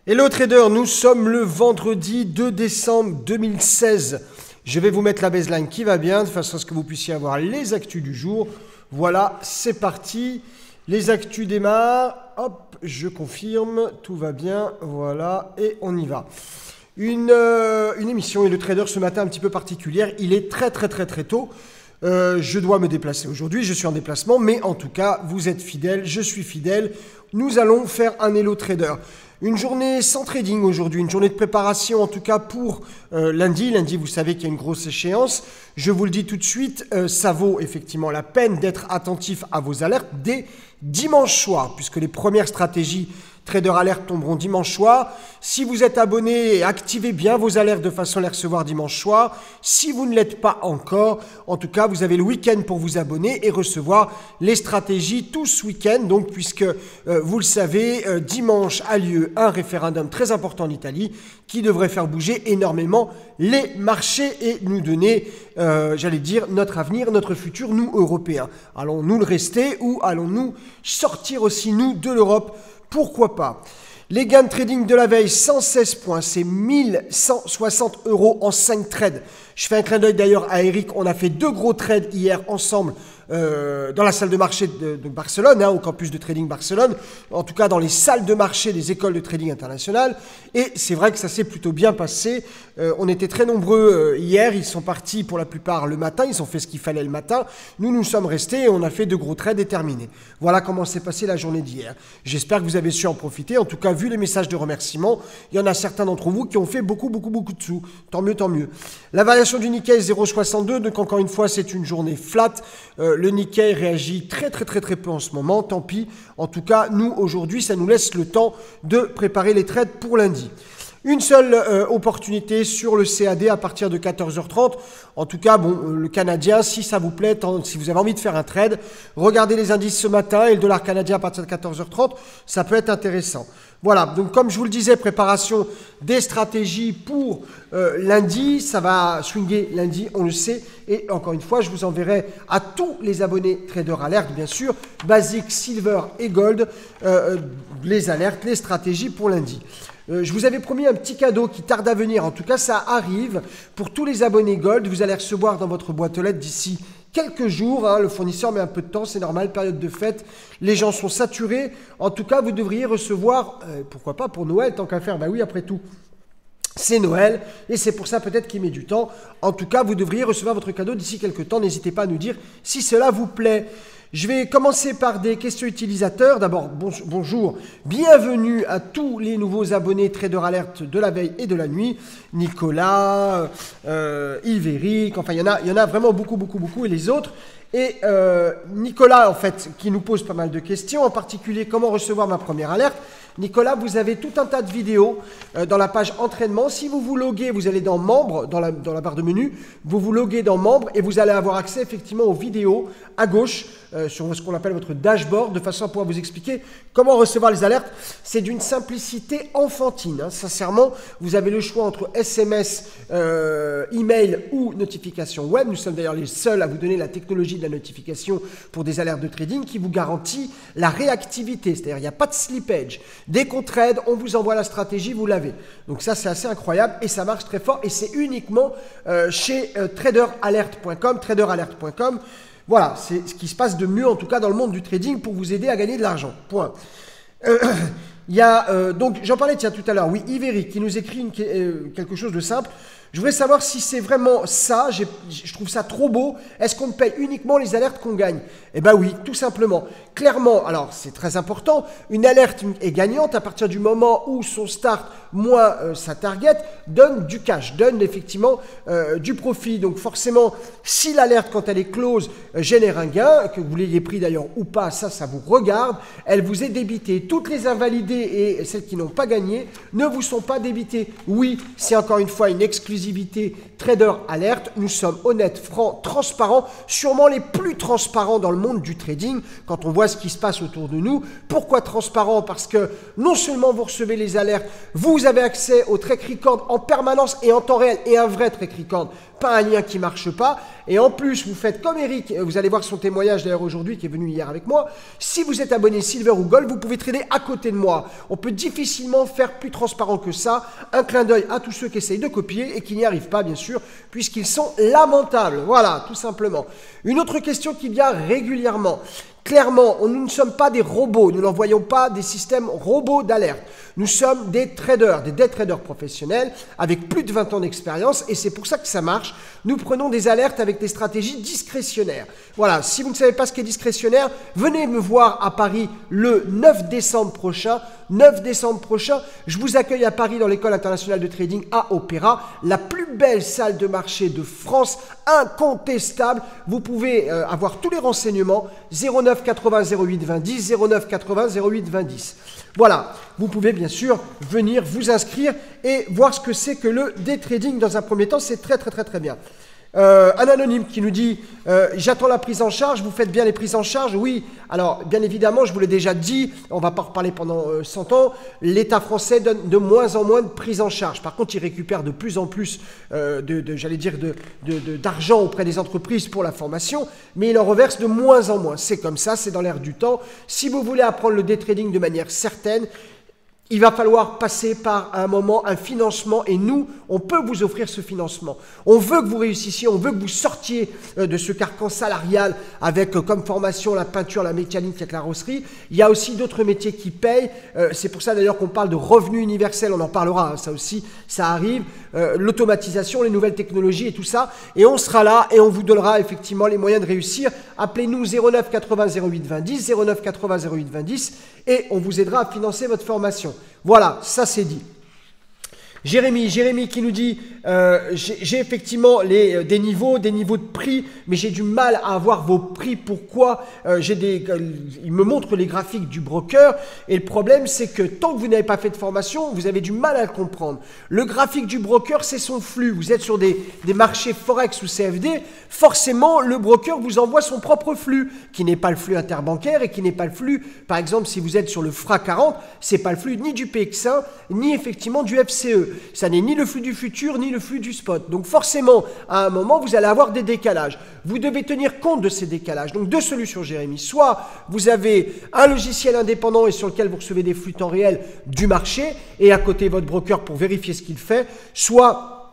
Hello trader, nous sommes le vendredi 2 décembre 2016. Je vais vous mettre la baseline qui va bien, de façon à ce que vous puissiez avoir les actus du jour. Voilà, c'est parti. Les actus démarrent. Hop, je confirme, tout va bien. Voilà, et on y va. Une émission et le trader ce matin un petit peu particulière. Il est très tôt. Je dois me déplacer aujourd'hui, je suis en déplacement, mais en tout cas, vous êtes fidèles, je suis fidèle. Nous allons faire un Hello Trader. Une journée sans trading aujourd'hui, une journée de préparation en tout cas pour lundi. Lundi, vous savez qu'il y a une grosse échéance. Je vous le dis tout de suite, ça vaut effectivement la peine d'être attentif à vos alertes dès dimanche soir, puisque les premières stratégies Trader Alert tomberont dimanche soir. Si vous êtes abonné, activez bien vos alertes de façon à les recevoir dimanche soir. Si vous ne l'êtes pas encore, en tout cas, vous avez le week-end pour vous abonner et recevoir les stratégies tout ce week-end. Donc, puisque vous le savez, dimanche a lieu un référendum très important en Italie qui devrait faire bouger énormément les marchés et nous donner, j'allais dire, notre avenir, notre futur, nous, Européens. Allons-nous le rester ou allons-nous sortir aussi, nous, de l'Europe ? Pourquoi pas? Les gains de trading de la veille, 116 points, c'est 1160 € en 5 trades. Je fais un clin d'œil d'ailleurs à Eric, on a fait 2 gros trades hier ensemble dans la salle de marché de Barcelone, au campus de trading Barcelone, en tout cas dans les salles de marché des écoles de trading internationales. Et c'est vrai que ça s'est plutôt bien passé. On était très nombreux hier, ils sont partis pour la plupart le matin, ils ont fait ce qu'il fallait le matin. Nous sommes restés et on a fait 2 gros trades et terminés. Voilà comment s'est passée la journée d'hier. J'espère que vous avez su en profiter. En tout cas, vu les messages de remerciement, il y en a certains d'entre vous qui ont fait beaucoup de sous. Tant mieux. La variation du Nikkei 0,62, donc encore une fois, c'est une journée flat. Le Nikkei réagit très peu en ce moment, tant pis. En tout cas, nous, aujourd'hui, ça nous laisse le temps de préparer les trades pour lundi. Une seule opportunité sur le CAD à partir de 14h30. En tout cas, le canadien, si ça vous plaît, si vous avez envie de faire un trade, regardez les indices ce matin et le dollar canadien à partir de 14h30, ça peut être intéressant. Voilà, donc comme je vous le disais, préparation des stratégies pour lundi. Ça va swinguer lundi, on le sait. Et encore une fois, je vous enverrai à tous les abonnés Trader Alert, bien sûr, Basic, Silver et Gold, les alertes, les stratégies pour lundi. Je vous avais promis un petit cadeau qui tarde à venir. En tout cas, ça arrive. Pour tous les abonnés Gold, vous allez recevoir dans votre boîte aux lettres d'ici quelques jours. Le fournisseur met un peu de temps, c'est normal, période de fête. Les gens sont saturés. En tout cas, vous devriez recevoir, pourquoi pas pour Noël, tant qu'à faire. Oui, après tout, c'est Noël et c'est pour ça peut-être qu'il met du temps. En tout cas, vous devriez recevoir votre cadeau d'ici quelques temps. N'hésitez pas à nous dire si cela vous plaît. Je vais commencer par des questions utilisateurs. D'abord, bonjour, bienvenue à tous les nouveaux abonnés Trader Alert de la veille et de la nuit. Nicolas, Yves, Eric, enfin il y en a vraiment beaucoup et les autres. Et Nicolas, en fait, qui nous pose pas mal de questions, en particulier comment recevoir ma première alerte. Nicolas, vous avez tout un tas de vidéos dans la page entraînement. Si vous vous loguez, vous allez dans membres, dans la barre de menu, vous vous loguez dans membres et vous allez avoir accès effectivement aux vidéos à gauche sur ce qu'on appelle votre dashboard, de façon à pouvoir vous expliquer comment recevoir les alertes. C'est d'une simplicité enfantine. Sincèrement, vous avez le choix entre SMS, email ou notification web. Nous sommes d'ailleurs les seuls à vous donner la technologie de la notification pour des alertes de trading qui vous garantit la réactivité. C'est-à-dire il n'y a pas de slippage. Dès qu'on trade, on vous envoie la stratégie, vous l'avez. Donc ça, c'est assez incroyable et ça marche très fort. Et c'est uniquement chez traderalert.com. Voilà, c'est ce qui se passe de mieux, en tout cas dans le monde du trading, pour vous aider à gagner de l'argent. Point. Il y a, donc, j'en parlais tout à l'heure, oui, Yves qui nous écrit quelque chose de simple. Je voudrais savoir si c'est vraiment ça, je trouve ça trop beau. Est-ce qu'on paye uniquement les alertes qu'on gagne? Eh bien oui, tout simplement. Clairement, alors c'est très important, une alerte est gagnante à partir du moment où son start moins sa target donne du cash, donne effectivement du profit. Donc forcément, si l'alerte quand elle est close génère un gain, que vous l'ayez pris d'ailleurs ou pas, ça vous regarde, elle vous est débitée. Toutes les invalidées et celles qui n'ont pas gagné ne vous sont pas débitées. Oui, c'est encore une fois une exclusivité Trader Alert. Nous sommes honnêtes, francs, transparents, sûrement les plus transparents dans le monde du trading quand on voit ce qui se passe autour de nous. Pourquoi transparent? Parce que non seulement vous recevez les alertes, vous avez accès au track record en permanence et en temps réel et un vrai track record, pas un lien qui ne marche pas. Et en plus, vous faites comme Eric, vous allez voir son témoignage d'ailleurs aujourd'hui qui est venu hier avec moi. Si vous êtes abonné Silver ou Gold, vous pouvez trader à côté de moi. Alors, on peut difficilement faire plus transparent que ça. Un clin d'œil à tous ceux qui essayent de copier et qui n'y arrivent pas, bien sûr, puisqu'ils sont lamentables. Voilà, tout simplement. Une autre question qui vient régulièrement. Clairement, nous ne sommes pas des robots, nous n'envoyons pas des systèmes robots d'alerte. Nous sommes des traders, des day traders professionnels avec plus de 20 ans d'expérience et c'est pour ça que ça marche. Nous prenons des alertes avec des stratégies discrétionnaires. Voilà, si vous ne savez pas ce qu'est discrétionnaire, venez me voir à Paris le 9 décembre prochain. 9 décembre prochain, je vous accueille à Paris dans l'école internationale de trading à Opéra, la plus belle salle de marché de France, incontestable. Vous pouvez avoir tous les renseignements 09 80 08 20 10, 09 80 08 20 10. Voilà, vous pouvez bien sûr venir vous inscrire et voir ce que c'est que le day trading dans un premier temps, c'est très bien. Un anonyme qui nous dit j'attends la prise en charge, vous faites bien les prises en charge? Oui, alors bien évidemment, je vous l'ai déjà dit, on ne va pas reparler pendant 100 ans, l'État français donne de moins en moins de prise en charge. Par contre, il récupère de plus en plus d'argent auprès des entreprises pour la formation, mais il en reverse de moins en moins. C'est comme ça, c'est dans l'air du temps. Si vous voulez apprendre le day trading de manière certaine, il va falloir passer par un moment, un financement et nous, on peut vous offrir ce financement. On veut que vous réussissiez, on veut que vous sortiez de ce carcan salarial avec comme formation la peinture, la mécanique, la carrosserie. Il y a aussi d'autres métiers qui payent. C'est pour ça d'ailleurs qu'on parle de revenu universel, on en parlera, hein, ça aussi, ça arrive. L'automatisation, les nouvelles technologies et tout ça. Et on sera là et on vous donnera effectivement les moyens de réussir. Appelez-nous 09 80 08 20 10, 09 80 08 20 10 et on vous aidera à financer votre formation. Voilà, ça c'est dit. Jérémy qui nous dit j'ai effectivement des niveaux de prix, mais j'ai du mal à avoir vos prix. Pourquoi il me montre les graphiques du broker et le problème c'est que tant que vous n'avez pas fait de formation, vous avez du mal à le comprendre. Le graphique du broker, c'est son flux. Vous êtes sur des marchés Forex ou CFD, forcément le broker vous envoie son propre flux, qui n'est pas le flux interbancaire et qui n'est pas le flux, par exemple si vous êtes sur le FRA 40, c'est pas le flux ni du PX1, ni effectivement du FCE. Ça n'est ni le flux du futur, ni le flux du spot. Donc forcément, à un moment, vous allez avoir des décalages. Vous devez tenir compte de ces décalages. Donc deux solutions, Jérémy. Soit vous avez un logiciel indépendant et sur lequel vous recevez des flux temps réel du marché et à côté votre broker pour vérifier ce qu'il fait. Soit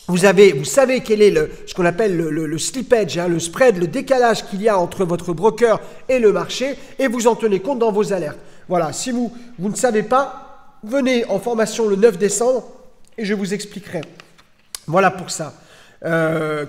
vous savez quel est ce qu'on appelle le slippage, hein, le spread, le décalage qu'il y a entre votre broker et le marché et vous en tenez compte dans vos alertes. Voilà, si vous ne savez pas, venez en formation le 9 décembre. Et je vous expliquerai. Voilà pour ça.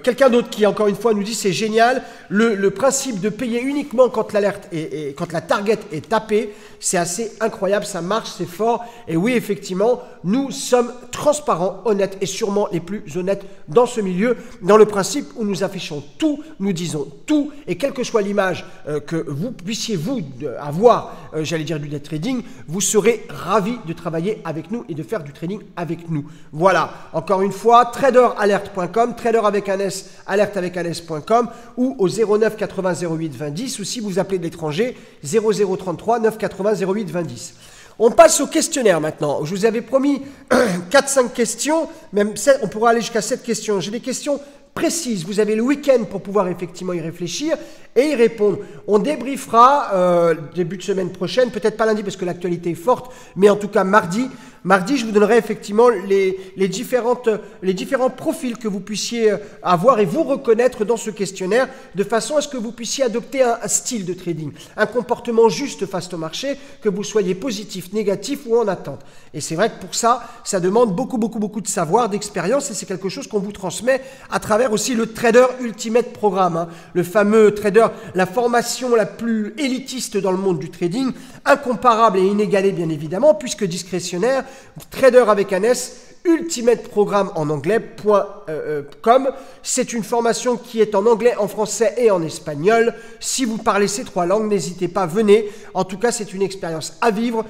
Quelqu'un d'autre qui, encore une fois, nous dit c'est génial. Le principe de payer uniquement quand l'alerte quand la target est tapée, c'est assez incroyable, ça marche, c'est fort. Et oui, effectivement, nous sommes transparents, honnêtes et sûrement les plus honnêtes dans ce milieu, dans le principe où nous affichons tout, nous disons tout, et quelle que soit l'image que vous puissiez vous avoir, j'allais dire du day trading, vous serez ravis de travailler avec nous et de faire du trading avec nous. Voilà, encore une fois, traderalert.com, trader avec un S, alerte avec un S.com ou au 09 80 08 20 10 ou si vous appelez de l'étranger 0033 980 08 20 10. On passe au questionnaire maintenant. Je vous avais promis 4-5 questions, même 7, on pourra aller jusqu'à 7 questions. J'ai des questions précises. Vous avez le week-end pour pouvoir effectivement y réfléchir et y répondre. On débriefera début de semaine prochaine, peut-être pas lundi parce que l'actualité est forte, mais en tout cas mardi. Mardi, je vous donnerai effectivement les différents profils que vous puissiez avoir et vous reconnaître dans ce questionnaire de façon à ce que vous puissiez adopter un style de trading, un comportement juste face au marché, que vous soyez positif, négatif ou en attente. Et c'est vrai que pour ça, ça demande beaucoup de savoir, d'expérience et c'est quelque chose qu'on vous transmet à travers aussi le Trader Ultimate Programme, hein, le fameux trader, la formation la plus élitiste dans le monde du trading, incomparable et inégalée bien évidemment puisque discrétionnaire. Trader avec un S, Ultimate Programme en anglais.com. C'est une formation qui est en anglais, en français et en espagnol. Si vous parlez ces 3 langues, n'hésitez pas, venez. En tout cas, c'est une expérience à vivre.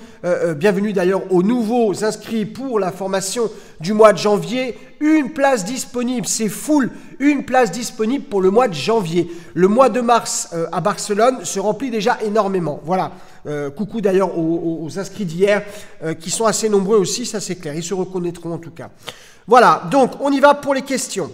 Bienvenue d'ailleurs aux nouveaux inscrits pour la formation du mois de janvier. Une place disponible, c'est full. Une place disponible pour le mois de janvier. Le mois de mars à Barcelone se remplit déjà énormément. Voilà. Coucou d'ailleurs aux inscrits d'hier qui sont assez nombreux aussi, ça c'est clair. Ils se reconnaîtront en tout cas. Voilà, donc on y va pour les questions.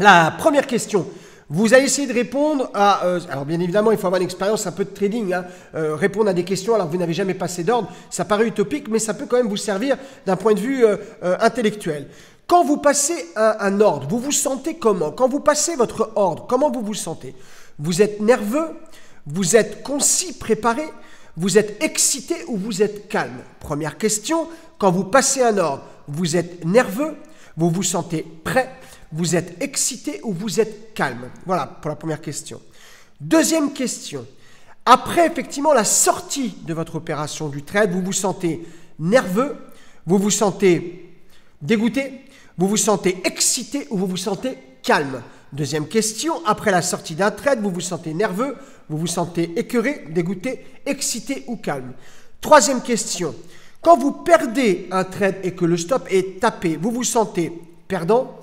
La première question. Vous allez essayer de répondre à... alors bien évidemment, il faut avoir une expérience un peu de trading. Hein, répondre à des questions alors que vous n'avez jamais passé d'ordre, ça paraît utopique, mais ça peut quand même vous servir d'un point de vue intellectuel. Quand vous passez un ordre, vous vous sentez comment? Quand vous passez votre ordre, comment vous vous sentez? Vous êtes nerveux? Vous êtes concis, préparé? Vous êtes excité ou vous êtes calme? Première question, quand vous passez un ordre, vous êtes nerveux? Vous vous sentez prêt? Vous êtes excité ou vous êtes calme? Voilà pour la première question. Deuxième question. Après effectivement la sortie de votre opération du trade, vous vous sentez nerveux? Vous vous sentez dégoûté? Vous vous sentez excité ou vous vous sentez calme? Deuxième question. Après la sortie d'un trade, vous vous sentez nerveux? Vous vous sentez écœuré, dégoûté, excité ou calme? Troisième question. Quand vous perdez un trade et que le stop est tapé, vous vous sentez perdant,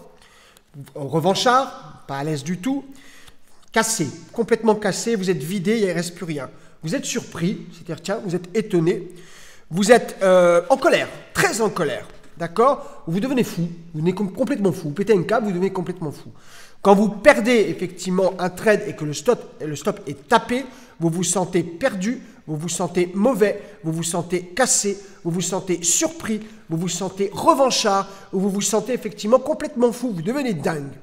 revanchard, pas à l'aise du tout, cassé, complètement cassé, vous êtes vidé, il ne reste plus rien. Vous êtes surpris, c'est-à-dire tiens, vous êtes étonné, vous êtes en colère, très en colère, d'accord? Vous devenez fou, vous devenez complètement fou, vous pétez un câble, vous devenez complètement fou. Quand vous perdez effectivement un trade et que le stop est tapé, vous vous sentez perdu, vous vous sentez mauvais, vous vous sentez cassé, vous vous sentez surpris, vous vous sentez revanchard, ou vous vous sentez effectivement complètement fou, vous devenez dingue.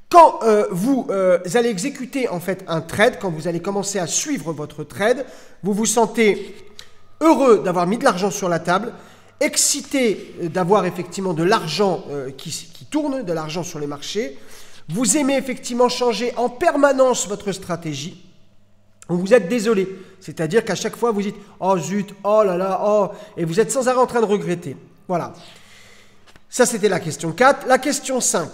Quand vous allez exécuter en fait un trade, quand vous allez commencer à suivre votre trade, vous vous sentez heureux d'avoir mis de l'argent sur la table, excité d'avoir effectivement de l'argent qui tourne, de l'argent sur les marchés. Vous aimez effectivement changer en permanence votre stratégie. Vous êtes désolé, c'est-à-dire qu'à chaque fois vous dites « Oh zut, oh là là, oh » et vous êtes sans arrêt en train de regretter. Voilà. Ça, c'était la question 4. La question 5.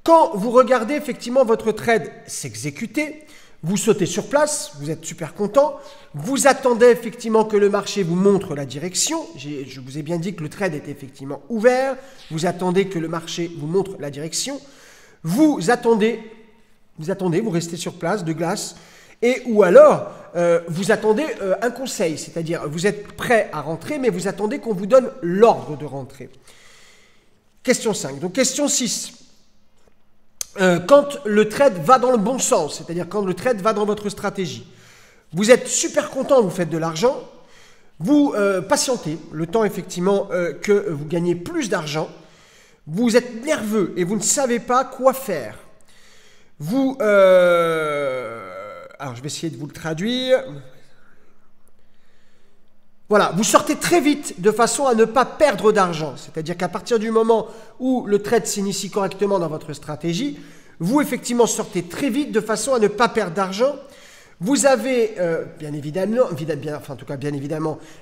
Quand vous regardez effectivement votre trade s'exécuter, vous sautez sur place, vous êtes super content, vous attendez effectivement que le marché vous montre la direction. Je vous ai bien dit que le trade était effectivement ouvert, vous attendez que le marché vous montre la direction. Vous attendez, vous restez sur place de glace, et ou alors vous attendez un conseil, c'est-à-dire vous êtes prêt à rentrer, mais vous attendez qu'on vous donne l'ordre de rentrer. Question 5. Donc question 6. Quand le trade va dans le bon sens, c'est-à-dire quand le trade va dans votre stratégie, vous êtes super content, vous faites de l'argent, vous patientez le temps effectivement que vous gagnez plus d'argent, vous êtes nerveux et vous ne savez pas quoi faire. Vous... alors, je vais essayer de vous le traduire. Voilà, vous sortez très vite de façon à ne pas perdre d'argent. C'est-à-dire qu'à partir du moment où le trade s'initie correctement dans votre stratégie, vous, effectivement, sortez très vite de façon à ne pas perdre d'argent. Vous avez, bien évidemment,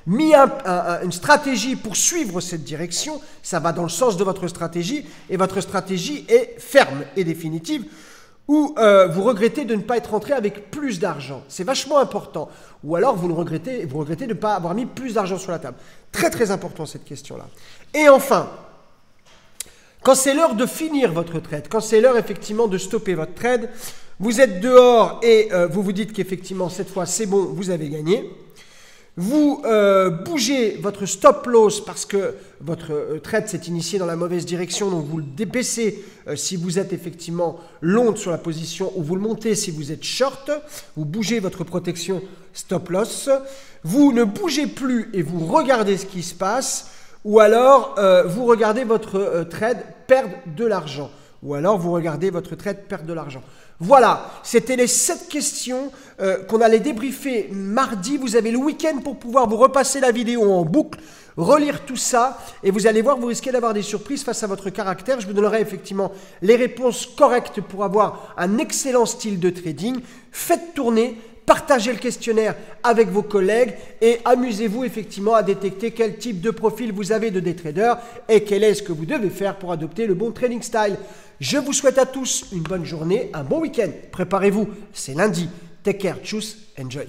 mis une stratégie pour suivre cette direction. Ça va dans le sens de votre stratégie et votre stratégie est ferme et définitive. Ou vous regrettez de ne pas être rentré avec plus d'argent. C'est vachement important. Ou alors vous regrettez de ne pas avoir mis plus d'argent sur la table. Très très important cette question-là. Et enfin, quand c'est l'heure de finir votre trade, quand c'est l'heure effectivement de stopper votre trade, vous êtes dehors et vous vous dites qu'effectivement cette fois c'est bon, vous avez gagné. Vous bougez votre stop loss parce que votre trade s'est initié dans la mauvaise direction, donc vous le débaissez si vous êtes effectivement long sur la position ou vous le montez si vous êtes short. Vous bougez votre protection stop loss. Vous ne bougez plus et vous regardez ce qui se passe ou alors vous regardez votre trade perdre de l'argent. Ou alors vous regardez votre trade perdre de l'argent. Voilà, c'était les 7 questions qu'on allait débriefer mardi. Vous avez le week-end pour pouvoir vous repasser la vidéo en boucle, relire tout ça et vous allez voir, vous risquez d'avoir des surprises face à votre caractère. Je vous donnerai effectivement les réponses correctes pour avoir un excellent style de trading. Faites tourner, partagez le questionnaire avec vos collègues et amusez-vous effectivement à détecter quel type de profil vous avez de day trader et quel est ce que vous devez faire pour adopter le bon trading style. Je vous souhaite à tous une bonne journée, un bon week-end. Préparez-vous, c'est lundi. Take care, tchuss, enjoy.